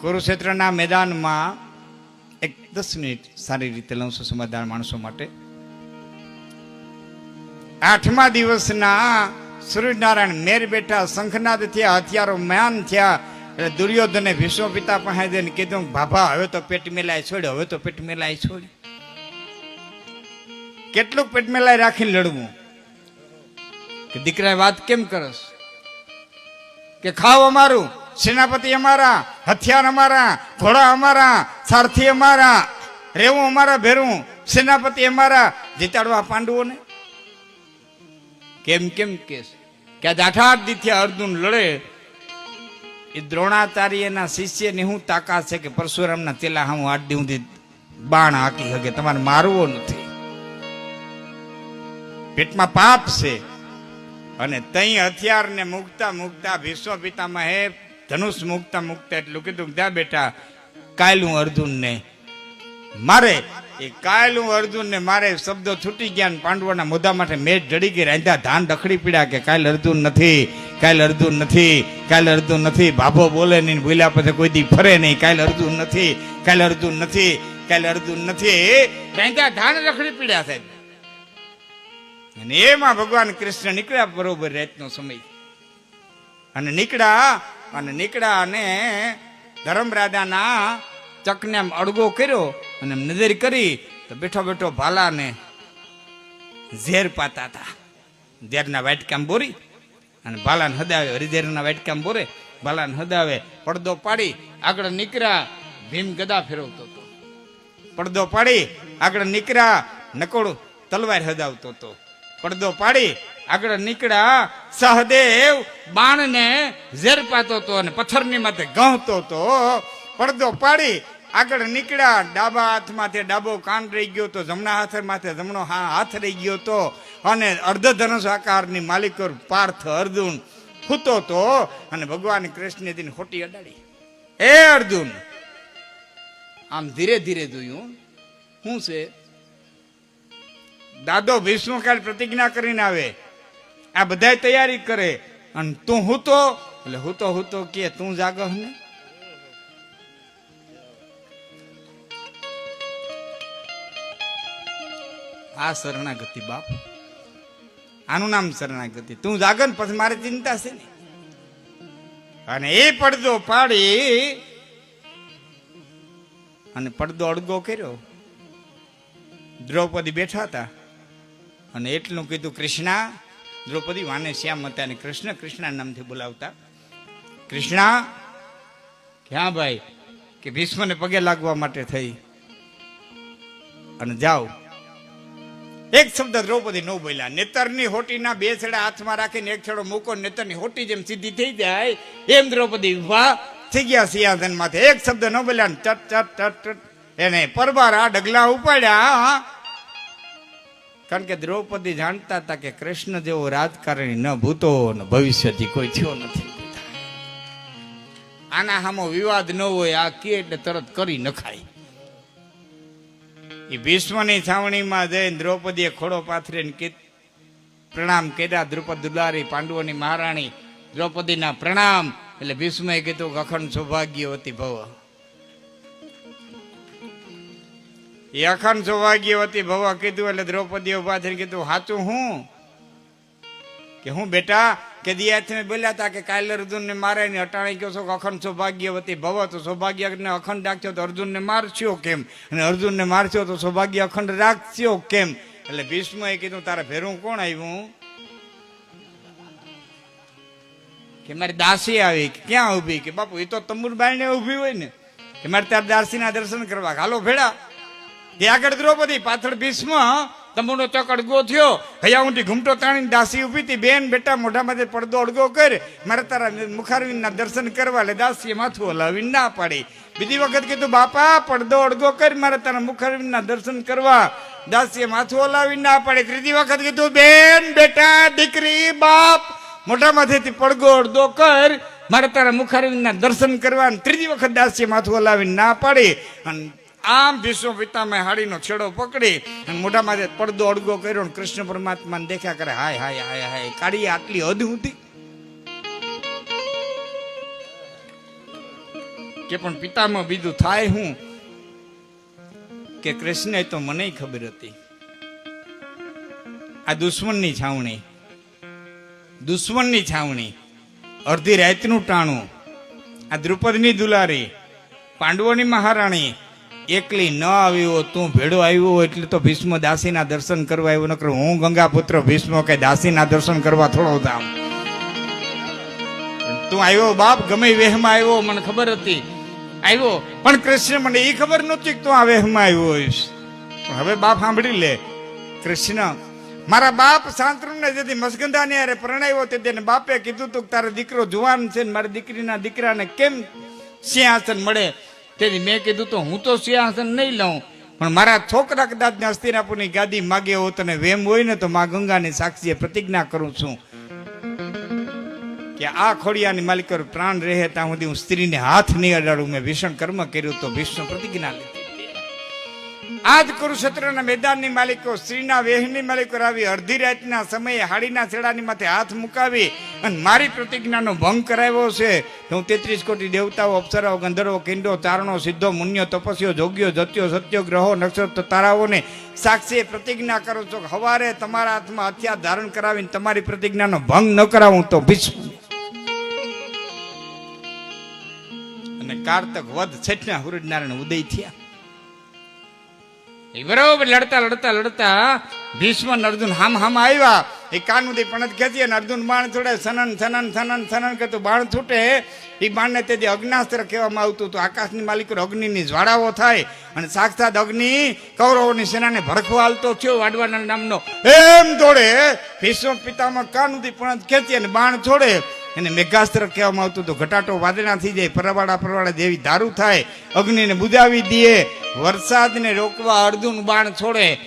કુરુક્ષેત્રના મેદાનમાં એક 10 મિનિટ સારી રીતે લઉં છું સમાધાન માણસો માટે. 8મા દિવસના સૂર્યનારાયણ મેર બેઠા, શંખનાદ થયા, હથિયારો મ્યાન થયા. એટલે દુર્યોધને ભીષ્મ પિતા પાસે જઈને કીધું, બાબા હવે તો પેટ મેલાય છોડ્યો, હવે તો પેટ મેલાય છોડ્યો. કેટલું પેટ મેલાય રાખીને લડવું? કે દીકરા વાત કેમ કરસ? કે ખાવ અમારું, સેનાપતિ અમારા, હથિયાર અમારા, ઘોડા અમારા, સારથી અમારા, રેવું અમારા ભેરું, સેનાપતિ અમારા, જીતાડવા પાંડવોને. કેમ કેમ કેસ કે આજ 8 દીથી અર્જુન લડે. એ દ્રોણાચાર્યના શિષ્યની હું તાકાત છે કે પરશુરામના તેલા હું 8 દી સુધી બાણ હાકી શકે? તમારે મારવો નથી, પેટમાં પાપ છે. અને તઈ હથિયાર ને મૂકતા મૂકતા ભીષ્મ પિતામહ હે ધનુષ મૂકતા મૂકતા એટલું કીધું, ત્યાં બેટા કાયલું અર્જુનને મારે. એ કાયલું અર્જુનને મારે શબ્દો છૂટી ગયા ને પાંડવોના મોઢા માટે મેચ જડી ગઈ. રાંધા ધાન ડખડી પીડ્યા કે કાયલ અર્જુન નથી, કાયલ અર્જુન નથી, કાયલ અર્જુન નથી. ભાભો બોલે નહીં, બોલ્યા પછી કોઈ દી ફરે નહીં. કાયલ અર્જુન નથી, કાયલ અર્જુન નથી, કાયલ અર્જુન નથી. રાંધા ધાન રખડી પીડ્યા સાહેબ. અને એમાં ભગવાન કૃષ્ણ નીકળ્યા બરોબર રાતનો સમય. અને નીકળ્યા અને ધર્મરાજાના ચકને આમ અડગો કર્યો અને નજર કરી તો બેઠો બેઠો ભાલાને ઝેર પાતા હતા. ઝેરના વાટકામ બોરી અને ભાલાને હદાવે, હરિઝેરના વાટકામ બોરે, ભાલાને હદાવે. પડદો પાડી આગળ નીકળ્યા, ભીમ ગદા ફેરવતો હતો. પડદો પાડી આગળ નીકળ્યા, નકોડ તલવાર હદાવતો હતો. પડદો પાડી આગળ નીકળ્યા, સહદેવ બાણને ઝેર પાતો હતો અને પથ્થરની માથે ગહતો હતો. પડદો પાડી આગળ નીકળ્યા, ડાબા હાથમાંથી ડાબો કાન રહી ગયો તો, જમણા હાથ માથે જમણો હાથ રહી ગયો તો. અને અર્ધધનુષ આકારની માલિકો પાર્થ અર્જુન ખૂતો તો. અને ભગવાન કૃષ્ણે તેની ખોટી અડાડી. એ અર્જુન આમ ધીરે ધીરે જોયું. શું છે? દાદો ભીષ્મકાળ પ્રતિજ્ઞા કરીને આવે, આ બધા તૈયારી કરે અને તું હૂતો. એટલે હૂતો કે તું જાગહ ને. આ શરણાગતિ બાપ, આનું નામ શરણાગતિ. તું જાગન પછી મારે ચિંતા છે ને. અને એ પડદો પાડી અને પડદો અડગો કર્યો. દ્રૌપદી બેઠા હતા અને એટલું કીધું, કૃષ્ણા. દ્રૌપદી વાને શ્યામ હતા અને કૃષ્ણ કૃષ્ણ નામથી બોલાવતા. કૃષ્ણા ક્યાં ભાઈ? કે ભીષ્મને પગે લાગવા માટે થઈ અને જાઓ. એક શબ્દ દ્રૌપદી ન બોલ્યા. નેતરની હોટીના 2 છેડા હાથમાં રાખીને એક છેડો મૂકો, નેતરની હોટી જેમ સીધી થઈ જાય એમ દ્રૌપદી ઉભા થઈ ગયા સિંહાસન માથે. એક શબ્દ ન બોલ્યા. ચટ ચટ ચટ એને પરબારા ડગલા ઉપાડ્યા. કારણ કે દ્રૌપદી જાણતા હતા કે કૃષ્ણ જેવો રાજકારણી ન ભૂતો ન ભવિષ્યથી કોઈ થયો નથી. આના સામો વિવાદ ન હોય, આ કે એટલે તરત કરી નખાય. એ ભીષ્મની છાવણીમાં જઈને દ્રૌપદીએ ખોડો પાથરીને પ્રણામ કર્યા. દ્રુપદ દુલારી, પાંડવોની મહારાણી દ્રૌપદીના પ્રણામ. એટલે ભીષ્મએ કીધું કે અખંડ સૌભાગ્યવતી ભવ. એ અખંડ સૌભાગ્યવતી ભવ કીધું એટલે દ્રૌપદી ઉભા થઈને કીધું, સાચું હું? કે હું બેટા કે દિયાથી બોલ્યા હતા કે કાલે અર્જુનને મારે ને અટાણે કહો છો કે અખંડ સૌભાગ્યવતી ભવ. તો સૌભાગ્યને અખંડ રાખશો તો અર્જુનને મારશો કેમ? અને અર્જુનને મારશો તો સૌભાગ્ય અખંડ રાખશો કેમ? એટલે ભીષ્મએ કીધું, તારે ભેરું કોણ આવ્યું? કે મારી દાસી આવી. ક્યાં ઉભી? કે બાપુ એ તો તંબુર બાઈને ઉભી હોય ને. કે મારે તાર દાસીના દર્શન કરવા. હાલો ભેડા. તે આગળ દ્રૌપદી, પાછળ ભીષ્મ. તંબુનો ચોક અડગો થયો. હૈયા ઊંધી ઘૂમટો તાણીને દાસી ઉભી હતી. બેન બેટા મોઢામાંથી પડદો અડગો કર, મારે તારા મુખારવિંદના દર્શન કરવા. એટલે દાસીએ માથું હલાવી ના પાડી. બીજી વખત કીધું, બાપા પડદો અડગો કર, મારે તારા મુખારવિંદના દર્શન કરવા. દાસીએ માથું હલાવી ના પાડી. ત્રીજી વખત કીધું, બેન બેટા દીકરી બાપ મોઢામાંથી પડદો અડગો કર, મારે તારા મુખારવિંદના દર્શન કરવા. ત્રીજી વખત દાસીએ માથું હલાવી ના પાડી. અને આમ ભીષ્મ પિતામહ હાડીનો છેડો પકડી અને મોઢામાં પડદો અડગો કર્યો. કૃષ્ણ પરમાત્માને દેખ્યા કરે, હાય હાય હાય હાય, કાઢી આટલી હદ હતી. કે પણ પિતામાં બીજું થાય હું કે કૃષ્ણ તો મને ખબર હતી. આ દુશ્મનની છાવણી અડધી રાતનું ટાણું, આ દ્રુપદની દુલારી, પાંડવોની મહારાણી એકલી ન આવ્યો, તું ભેડો આવ્યો એટલે તો ભીષ્મ દાસીના દર્શન કરવા આવ્યો. નકર હું ગંગાપુત્ર ભીષ્મ કે દાસીના દર્શન કરવા થોડો ધામ. તું આવ્યો બાપ, ગમે વેહમાં આવ્યો, મને ખબર હતી આવ્યો, પણ કૃષ્ણ મને એ ખબર નહોતી કે તું આ વેહમાં આવ્યો હોઈશ. હવે બાપ સાંભળી લે, કૃષ્ણ મારા બાપ શાંતનુને જેથી મસગંધાને અરે પરણાવ્યો તે તેને બાપે કીધું તું તારો દીકરો જુવાન છે ને મારી દીકરીના દીકરાને કેમ સિંહાસન મળે. તેથી મેં કીધું તો હું તો સિંહાસન નહીં લઉં, પણ મારા છોકરા કદાચ હસ્તિનાપુરની ગાદી માગે હો તને વેમ હોય ને તો માં ગંગાની સાક્ષીએ પ્રતિજ્ઞા કરું છું કે આ ખોડિયાની માલિક પ્રાણ રહે ત્યાં સુધી હું સ્ત્રીને હાથ નહીં અડાડું. મેં ભીષણ કર્મ કર્યું તો ભીષ્મ પ્રતિજ્ઞા લીધી. આજ કુરુક્ષેત્રના મેદાનની માલિકો, સ્ત્રીના વેહની માલિકો આવી અડધી રાતના સમયે હાડીના છેડાની માથે હાથ મુકાવી અને મારી પ્રતિજ્ઞાનો ભંગ કરાવ્યો છે. હું 33 કોટી દેવતાઓ, અપ્સરાઓ, ગંધર્વો, કિંડો, ચારણો, સિદ્ધો, મુન્યો, તપસ્યો, જોગ્યો, જત્યો, સત્યો, ગ્રહો, નક્ષત્ર, તારાઓને સાક્ષી પ્રતિજ્ઞા કરું છું કે હવારે તમારા હાથમાં હથિયાર ધારણ કરાવીને તમારી પ્રતિજ્ઞાનો ભંગ ન કરાવું તો ભીષ્મ. અને કારતક વધ છઠના સૂર્યનારાયણ ઉદય થયા. બરોબર લડતા ભીષ્મ અર્જુન હામ આવ્યા. એ કાનુદી પણ ખેંચી અને અર્જુન બાણ છોડે, સનન કરતું બાણ છૂટે. એ બાણને તેથી અગ્નાસ્ત્ર કહેવામાં આવતું હતું. આકાશની માલિકો અગ્નિની જ્વાળાઓ થાય અને સાક્ષાત અગ્નિ કૌરવોની સેનાને ભડકવા હાલતો થયો વાડવાના નામનો. એમ દોડે ભીષ્મ પિતામાં કાનુદી પણ ખેંચી અને બાણ છોડે. એને મેઘાસ્ત્ર કહેવામાં આવતું હતું. ઘટાટો વાદળા થઈ જાય, પરવાળા જેવી દારૂ થાય, અગ્નિને બુજાવી દે. વરસાદને રોકવા અર્જુન બાણ છોડે,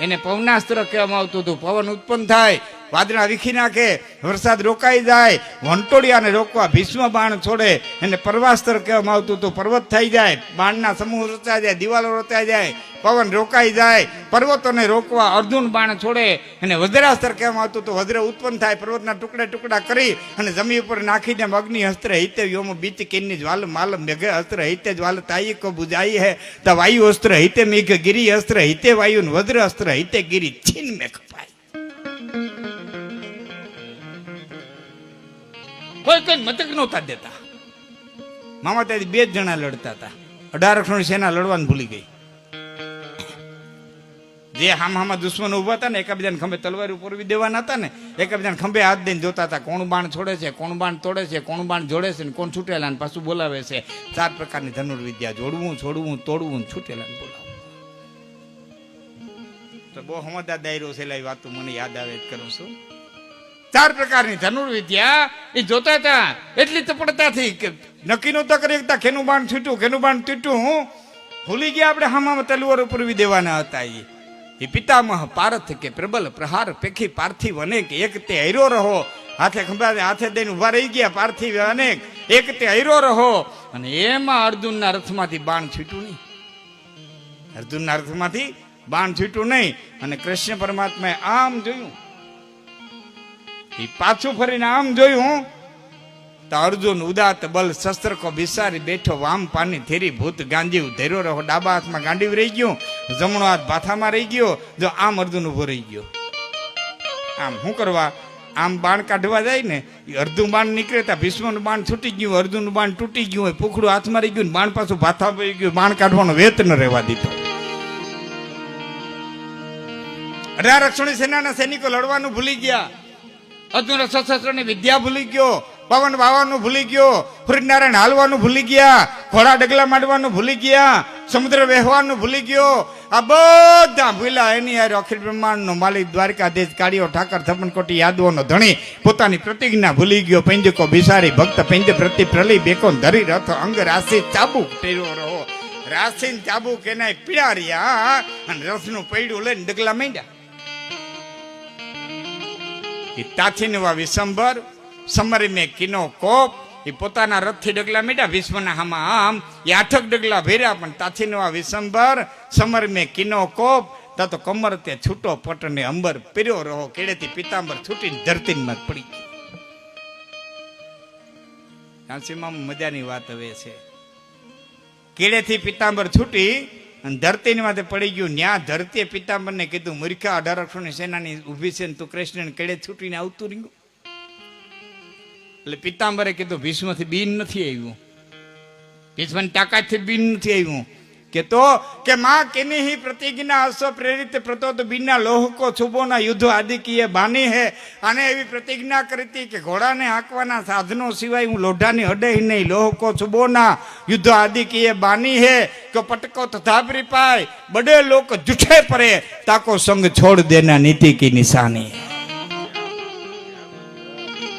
એને પવનાસ્ત્ર કહેવામાં આવતું હતું. પવન ઉત્પન્ન થાય, વાદળા વીખી નાખે, વરસાદ રોકાઈ જાય. વંટોળિયાને રોકવા ભીષ્મ બાણ છોડે, એને પર્વાસ્ત્ર કહેવામાં આવતું હતું. પર્વત થઈ જાય, બાણના સમૂહ રચાઈ જાય, દિવાલો રચાઈ જાય, પવન રોકાઈ જાય. પર્વતોને રોકવા અર્જુન બાણ છોડે, એને વજ્રાસ્ત્ર કહેવામાં આવતું હતું. વજ્ર ઉત્પન્ન થાય, પર્વતના ટુકડા કરી અને જમીન ઉપર નાખીને અગ્નિ અસ્ત્ર હિતે વ્યોમ બીચ કિન્ની જ્વાલ માલ મેઘ અસ્ત્ર હિતે જ્વાલ તાઈ કો બુજાઈ હે ત વાયુ અસ્ત્ર હિતે મેઘ ગિરી અસ્ત્ર હિતે વાયુ વજ્ર અસ્ત્ર હિતે ગિરી છીન મે કપાય. કોઈ મતક નહોતા દેતા. મામા ત્યાંથી 2 જણા લડતા હતા. 1800 સેના લડવાનું ભૂલી ગઈ. જે હામાં દુશ્મન ઉભા હતા ને, એકબીજાને ખંભે તલવાર પૂરવી દેવાના હતા ને, એકબીજાને ખંભે હાથ દઈને જોતા હતા કોણ બાણ છોડે છે, કોણ બાણ તોડે છે, કોણ બાણ જોડે છે ને કોણ છૂટેલા પાછું બોલાવે છે. 4 પ્રકારની ધનુર્વિદ્યા, જોડવું, છોડવું, તોડવું, છૂટેલા બોલાવવું. તો બહુ હમદાર દાયરો છે, એ વાત મને યાદ આવે કરું છું. 4 પ્રકારની ધનુર્વિદ્યા એ જોતા હતા. એટલી ચપળતાથી કે નક્કી નહોતા કરી શકતા કેનું બાણ છૂટ્યું, કેનું બાણ તૂટ્યું. હું ભૂલી ગયા આપણે હામાં તલવાર પૂરવી દેવાના હતા. એ પિતામહ પારથ કે પ્રબલ પ્રહાર પેખી પાર્થિવ અનેક એક તે હૈરો રહો. હાથે ખંભા હાથે દઈને ઉભા રહી ગયા. પાર્થિવ અનેક એક તે હૈરો રહો. અને એમાં અર્જુનના રથમાંથી બાણ છૂટ્યું નહીં. અર્જુનના રથમાંથી બાણ છૂટ્યું નહીં. અને કૃષ્ણ પરમાત્માએ આમ જોયું, એ પાછું ફરીને આમ જોયું તો અર્જુન ઉદાત બલ શસ્ત્ર કો બિસારી બેઠો, વામ પાની થેરી ભૂત ગાંજીવ ધેરો રહો. ડાબા હાથમાં ગાંડીવ રહી ગયો, જમણો હાથ ભાથામાં રહી ગયો. જો આમ અર્જુન ઉભો રહી ગયો. આમ શું કરવા? આમ બાણ કાઢવા જાય ને, અર્ધું બાણ નીકળે તા ભીષ્મનું બાણ છૂટી ગયું, અર્જુનનું બાણ તૂટી ગયું હોય, પૂખડું હાથમાં રહી ગયું, બાણ પાછું ભાથા પડી ગયું. બાણ કાઢવાનો વેત ન રહેવા દીધો. 18 અક્ષોણી સેનાના સૈનિકો લડવાનું ભૂલી ગયા. અર્જુન શસ્ત્રની વિદ્યા ભૂલી ગયો, પવન વાવાનું ભૂલી ગયો, સૂર્યનારાયણ હાલવાનું ભૂલી ગયા, ઘોડા ડગલા માંડવાનું ભૂલી ગયા, સમુદ્ર વહેવાનું ભૂલી ગયો. આ બધા ભૂલ્યા. એની યાર અખિલ બ્રહ્માંડનો માલિક દ્વારકાધીશ કાળિયો ઠાકર 56 કોટી યાદવોનો ધણી પોતાની પ્રતિજ્ઞા ભૂલી ગયો. પંજકો બિસારી ભક્ત પંજ પ્રતિ પ્રલી બેકો ધરી રથ અંગ રાશિ ચાબુક ટેરો રહો. રાશિ ચાબુક એના પીડા રહ્યા અને રથનું પૈડું લઈને ડગલા માંડ્યા. એ તાથીનવા વિસંબર સમરી મેં કિનો કોપ. એ પોતાના રથથી ડગલા મીડ્યા. ભીષ્મના હામાં આમ એ 8 ડગલા ભેર્યા. પણ તાથીનવા વિસંબર સમર મેં કિનો કોપ. તા તો કમર તે છૂટો પટને અંબર પીર્યો રહો. કેડેથી પિતાંબર છૂટીને ધરતીમાં પડી. કાંસીમાં મજાની વાત હવે છે. કેળેથી પિતાંબર છૂટી અને ધરતીની માથે પડી ગયું. ન્યા ધરતીએ પિતાંબરને કીધું, મૂર્ખા 1800 સેનાની ઊભી છે ને તું કૃષ્ણને કેળે છૂટીને આવતું રહ્યું. એટલે પિતાંબરે કીધું, ભીષ્મથી બીન નથી આવ્યું, ભીષ્મની તાકાતથી બીન નથી આવ્યું. કે માં કેની હી પ્રતિજ્ઞા અશ્વ પ્રેરિત પ્રતોત બિના લોહકો છુબોના યુદ્ધ આદિકીએ બાની હે. અને એવી પ્રતિજ્ઞા કરી હતી કે ઘોડાને હાંકવાના સાધનો સિવાય હું લોઢાની હડે નહીં, લોહકો છુબોના યુદ્ધ આદિકીએ બાની હે. કે પટકો તથાબરી પાય બડે લોક જૂઠે પરે, તાકો સંગ છોડ દેના નીતિ કી નિશાની.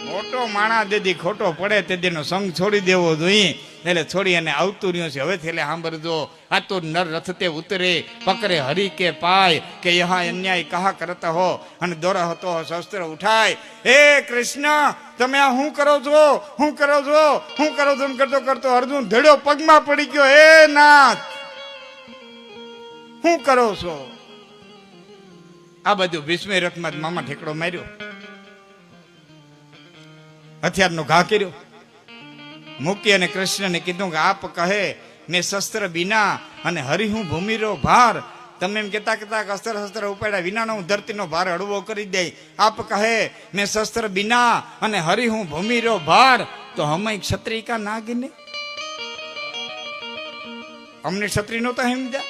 મોટો માણા દેદી ખોટો પડે તે દેનો સંગ છોડી દેવો જોઈએ. એટલે છોડી અને આવતું રહ્યું છે. હવે એટલે સાંભળજો, આ તો નર રથ તે ઉતરે પકડે હરી કે પાય, કે યહા અન્યાય કહા કરતા હો અને દોરા હતો શસ્ત્ર ઉઠાય. હે કૃષ્ણ, તમે આ શું કરો છો, શું કરો છો, શું કરો છો? એમ કરતો કરતો અર્જુન ધડ્યો પગમાં પડી ગયો. હે નાથ, શું કરો છો? આ બધું ભીષ્મે રથમાં મામા ઠેકડો માર્યો, હથિયારનો ઘા કર્યો, મૂકી અને કૃષ્ણને કીધું કે આપ કહે મેં શસ્ત્ર બિના અને હરિ હું ભૂમિનો ભાર. તમે એમ કહેતા કહેતા અસ્ત્ર શસ્ત્ર ઉપાડ્યા વિનાનો હું ધરતીનો ભાર હળવો કરી દે. આપ કહે મેં શસ્ત્ર બિના અને હરિ હું ભૂમિનો ભાર, તો હમે ક્ષત્રિય કા ના ગીને. અમને ક્ષત્રિય નહોતા સમજ્યા.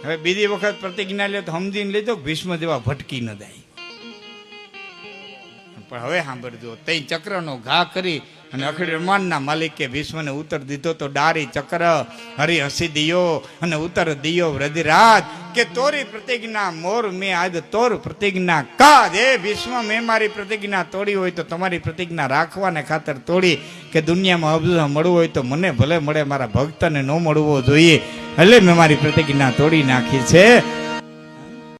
હવે બીજી વખત પ્રતિજ્ઞા લે તો સમજીને લેજો, ભીષ્મ જેવા ભટકી ન જાય. પણ હવે સાંભળજો, તઈ ચક્રનો ઘા કરી અને અખિલમાનના માલિકે ભીષ્મને ઉત્તર દીધો તો ડારી ચક્ર હરી હસી દિયો અને ઉત્તર દિયો વ્રજરાજ, કે તોરી પ્રતિજ્ઞા મોર મેં આજ તોર પ્રતિજ્ઞા કાજ. હે ભીષ્મ, મેં મારી પ્રતિજ્ઞા તોડી હોય તો તમારી પ્રતિજ્ઞા રાખવાને ખાતર તોડી, કે દુનિયામાં અબજું મળવું હોય તો મને ભલે મળે, મારા ભક્તને ન મળવો જોઈએ, એટલે મેં મારી પ્રતિજ્ઞા તોડી નાખી છે.